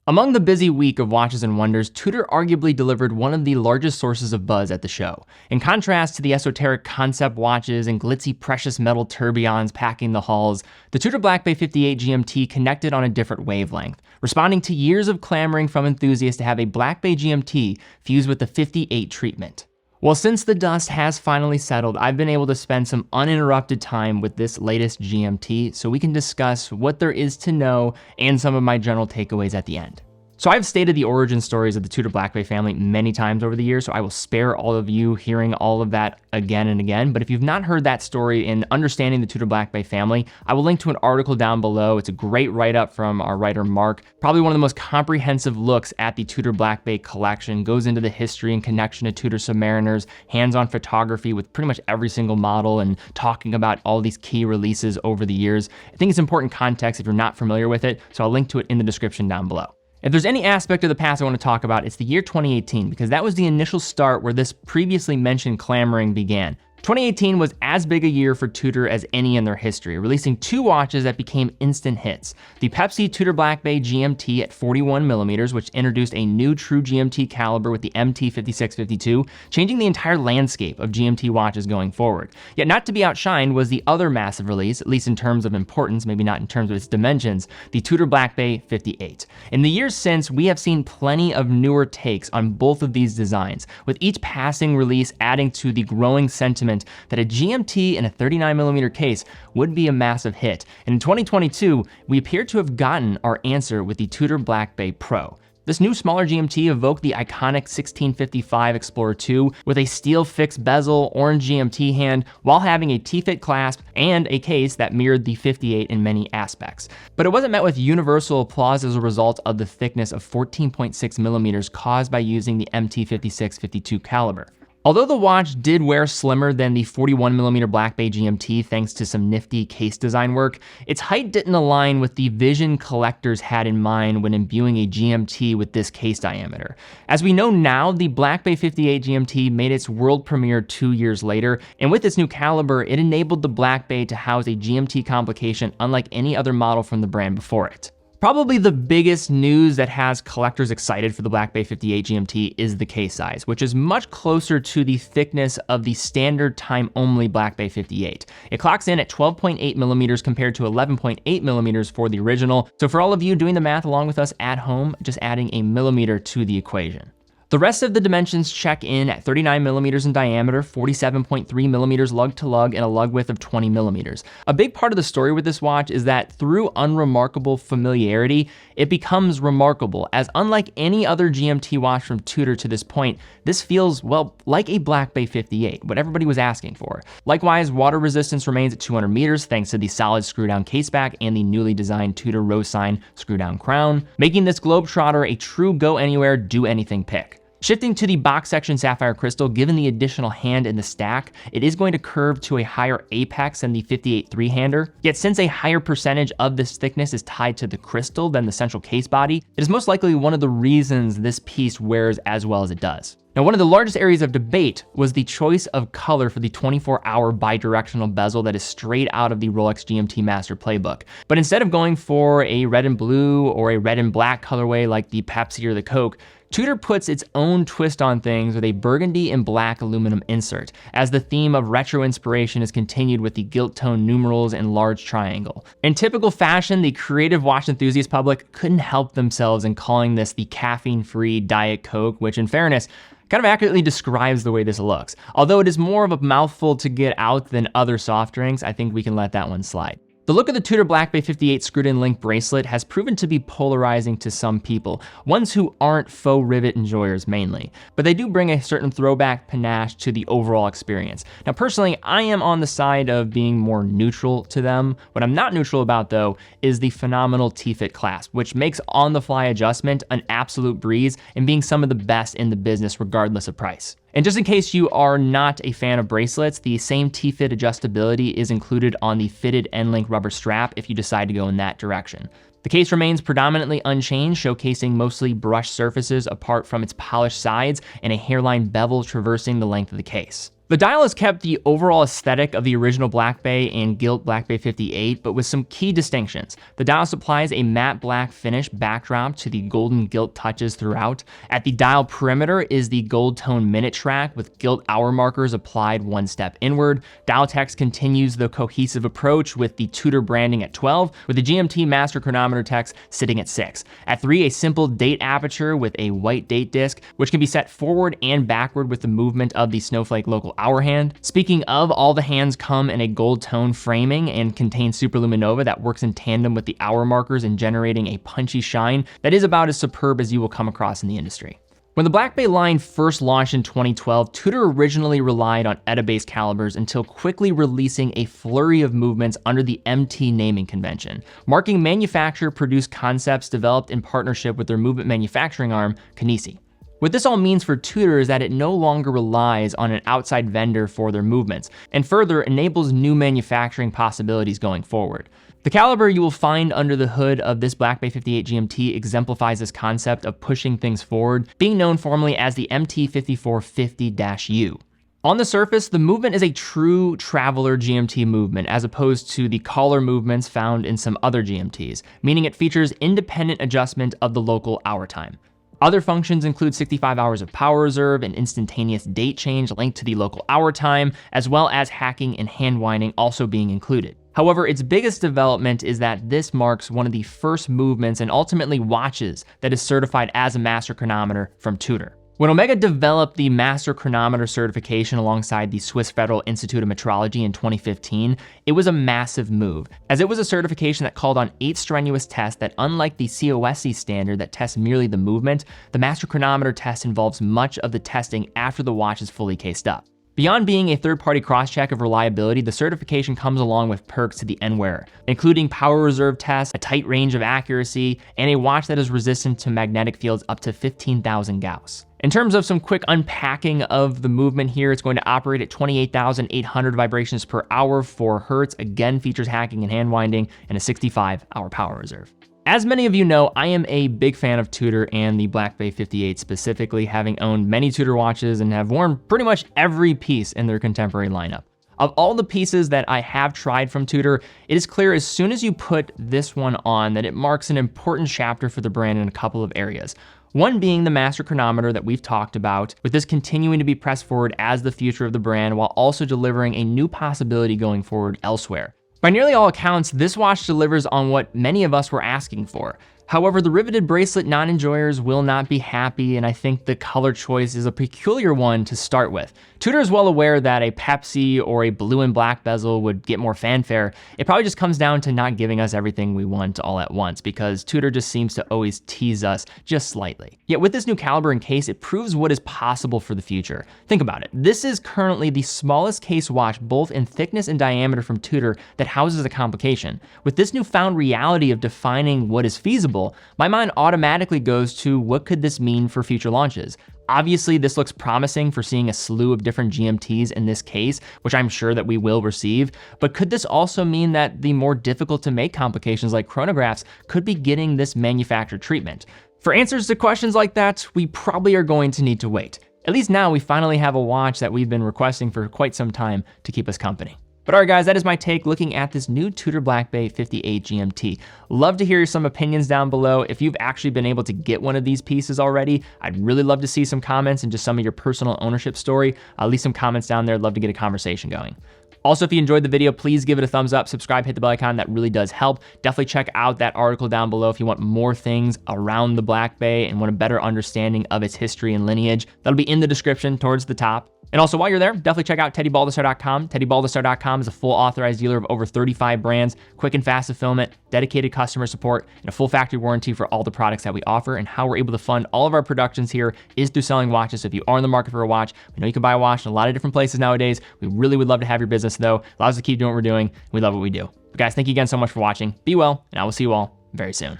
Among the busy week of Watches and Wonders, Tudor arguably delivered one of the largest sources of buzz at the show. In contrast to the esoteric concept watches and glitzy precious metal tourbillons packing the halls, the Tudor Black Bay 58 GMT connected on a different wavelength, responding to years of clamoring from enthusiasts to have a Black Bay GMT fused with the 58 treatment. Well, since the dust has finally settled, I've been able to spend some uninterrupted time with this latest GMT so we can discuss what there is to know and some of my general takeaways at the end. So I've stated the origin stories of the Tudor Black Bay family many times over the years, so I will spare all of you hearing all of that again and again. But if you've not heard that story in understanding the Tudor Black Bay family, I will link to an article down below. It's a great write-up from our writer Mark. Probably one of the most comprehensive looks at the Tudor Black Bay collection, goes into the history and connection to Tudor Submariners, hands-on photography with pretty much every single model, and talking about all these key releases over the years. I think it's important context if you're not familiar with it, so I'll link to it in the description down below. If there's any aspect of the past I want to talk about, it's the year 2018, because that was the initial start where this previously mentioned clamoring began. 2018 was as big a year for Tudor as any in their history, releasing two watches that became instant hits. The Pepsi Tudor Black Bay GMT at 41mm, which introduced a new true GMT caliber with the MT5652, changing the entire landscape of GMT watches going forward. Yet not to be outshined was the other massive release, at least in terms of importance, maybe not in terms of its dimensions, the Tudor Black Bay 58. In the years since, we have seen plenty of newer takes on both of these designs, with each passing release adding to the growing sentiment that a GMT in a 39mm case would be a massive hit. And in 2022, we appear to have gotten our answer with the Tudor Black Bay Pro. This new smaller GMT evoked the iconic 1655 Explorer 2 with a steel fixed bezel, orange GMT hand, while having a T-fit clasp and a case that mirrored the 58 in many aspects. But it wasn't met with universal applause as a result of the thickness of 14.6mm caused by using the MT5652 caliber. Although the watch did wear slimmer than the 41mm Black Bay GMT thanks to some nifty case design work, its height didn't align with the vision collectors had in mind when imbuing a GMT with this case diameter. As we know now, the Black Bay 58 GMT made its world premiere 2 years later, and with its new caliber, it enabled the Black Bay to house a GMT complication unlike any other model from the brand before it. Probably the biggest news that has collectors excited for the Black Bay 58 GMT is the case size, which is much closer to the thickness of the standard time-only Black Bay 58. It clocks in at 12.8mm compared to 11.8mm for the original. So for all of you doing the math along with us at home, just adding a millimeter to the equation. The rest of the dimensions check in at 39mm in diameter, 47.3mm lug to lug, and a lug width of 20mm. A big part of the story with this watch is that through unremarkable familiarity, it becomes remarkable, as unlike any other GMT watch from Tudor to this point, this feels, well, like a Black Bay 58, what everybody was asking for. Likewise, water resistance remains at 200 meters thanks to the solid screw-down caseback and the newly designed Tudor rose sign screw-down crown, making this Globetrotter a true go-anywhere, do-anything pick. Shifting to the box section sapphire crystal, given the additional hand in the stack, it is going to curve to a higher apex than the 58 three-hander. Yet since a higher percentage of this thickness is tied to the crystal than the central case body, it is most likely one of the reasons this piece wears as well as it does. Now, one of the largest areas of debate was the choice of color for the 24-hour bidirectional bezel that is straight out of the Rolex GMT Master Playbook. But instead of going for a red and blue or a red and black colorway like the Pepsi or the Coke, Tudor puts its own twist on things with a burgundy and black aluminum insert, as the theme of retro inspiration is continued with the gilt tone numerals and large triangle. In typical fashion, the creative watch enthusiast public couldn't help themselves in calling this the caffeine-free Diet Coke, which in fairness, kind of accurately describes the way this looks. Although it is more of a mouthful to get out than other soft drinks, I think we can let that one slide. The look of the Tudor Black Bay 58 screwed-in link bracelet has proven to be polarizing to some people, ones who aren't faux rivet enjoyers mainly, but they do bring a certain throwback panache to the overall experience. Now personally, I am on the side of being more neutral to them. What I'm not neutral about though is the phenomenal T-fit clasp, which makes on-the-fly adjustment an absolute breeze and being some of the best in the business regardless of price. And just in case you are not a fan of bracelets, the same T-fit adjustability is included on the fitted end-link rubber strap if you decide to go in that direction. The case remains predominantly unchanged, showcasing mostly brushed surfaces apart from its polished sides and a hairline bevel traversing the length of the case. The dial has kept the overall aesthetic of the original Black Bay and gilt Black Bay 58, but with some key distinctions. The dial supplies a matte black finish backdrop to the golden gilt touches throughout. At the dial perimeter is the gold tone minute track with gilt hour markers applied one step inward. Dial text continues the cohesive approach with the Tudor branding at 12, with the GMT master chronometer text sitting at 6. At 3, a simple date aperture with a white date disc, which can be set forward and backward with the movement of the snowflake local hour hand. Speaking of, all the hands come in a gold tone framing and contain superluminova that works in tandem with the hour markers in generating a punchy shine that is about as superb as you will come across in the industry. When the Black Bay line first launched in 2012, Tudor originally relied on ETA-based calibers until quickly releasing a flurry of movements under the MT naming convention, marking manufacturer-produced concepts developed in partnership with their movement manufacturing arm, Kinesi. What this all means for Tudor is that it no longer relies on an outside vendor for their movements, and further enables new manufacturing possibilities going forward. The caliber you will find under the hood of this Black Bay 58 GMT exemplifies this concept of pushing things forward, being known formally as the MT5450-U. On the surface, the movement is a true traveler GMT movement as opposed to the collar movements found in some other GMTs, meaning it features independent adjustment of the local hour time. Other functions include 65 hours of power reserve and instantaneous date change linked to the local hour time, as well as hacking and hand winding also being included. However, its biggest development is that this marks one of the first movements and ultimately watches that is certified as a master chronometer from Tudor. When Omega developed the Master Chronometer certification alongside the Swiss Federal Institute of Metrology in 2015, it was a massive move, as it was a certification that called on 8 strenuous tests that, unlike the COSC standard that tests merely the movement, the Master Chronometer test involves much of the testing after the watch is fully cased up. Beyond being a third-party cross-check of reliability, the certification comes along with perks to the end wearer, including power reserve tests, a tight range of accuracy, and a watch that is resistant to magnetic fields up to 15,000 Gauss. In terms of some quick unpacking of the movement here, it's going to operate at 28,800 vibrations per hour, 4 Hertz, again features hacking and hand winding, and a 65-hour power reserve. As many of you know, I am a big fan of Tudor and the Black Bay 58 specifically, having owned many Tudor watches and have worn pretty much every piece in their contemporary lineup. Of all the pieces that I have tried from Tudor, it is clear as soon as you put this one on that it marks an important chapter for the brand in a couple of areas. One being the master chronometer that we've talked about, with this continuing to be pressed forward as the future of the brand while also delivering a new possibility going forward elsewhere. By nearly all accounts, this watch delivers on what many of us were asking for. However, the riveted bracelet non-enjoyers will not be happy, and I think the color choice is a peculiar one to start with. Tudor is well aware that a Pepsi or a blue and black bezel would get more fanfare. It probably just comes down to not giving us everything we want all at once, because Tudor just seems to always tease us just slightly. Yet with this new caliber and case, it proves what is possible for the future. Think about it. This is currently the smallest case watch, both in thickness and diameter from Tudor, that houses a complication. With this newfound reality of defining what is feasible, my mind automatically goes to what could this mean for future launches. Obviously, this looks promising for seeing a slew of different GMTs in this case, which I'm sure that we will receive, but could this also mean that the more difficult to make complications like chronographs could be getting this manufactured treatment? For answers to questions like that, we probably are going to need to wait. At least now we finally have a watch that we've been requesting for quite some time to keep us company. But all right, guys, that is my take looking at this new Tudor Black Bay 58 GMT. Love to hear some opinions down below. If you've actually been able to get one of these pieces already, I'd really love to see some comments and just some of your personal ownership story. Leave some comments down there. Love to get a conversation going. Also, if you enjoyed the video, please give it a thumbs up, subscribe, hit the bell icon. That really does help. Definitely check out that article down below if you want more things around the Black Bay and want a better understanding of its history and lineage. That'll be in the description towards the top. And also, while you're there, definitely check out TeddyBaldestar.com. TeddyBaldestar.com is a full authorized dealer of over 35 brands, quick and fast fulfillment, dedicated customer support, and a full factory warranty for all the products that we offer. And how we're able to fund all of our productions here is through selling watches. So if you are in the market for a watch, we know you can buy a watch in a lot of different places nowadays. We really would love to have your business, though. Allows us to keep doing what we're doing. We love what we do. But guys, thank you again so much for watching. Be well, and I will see you all very soon.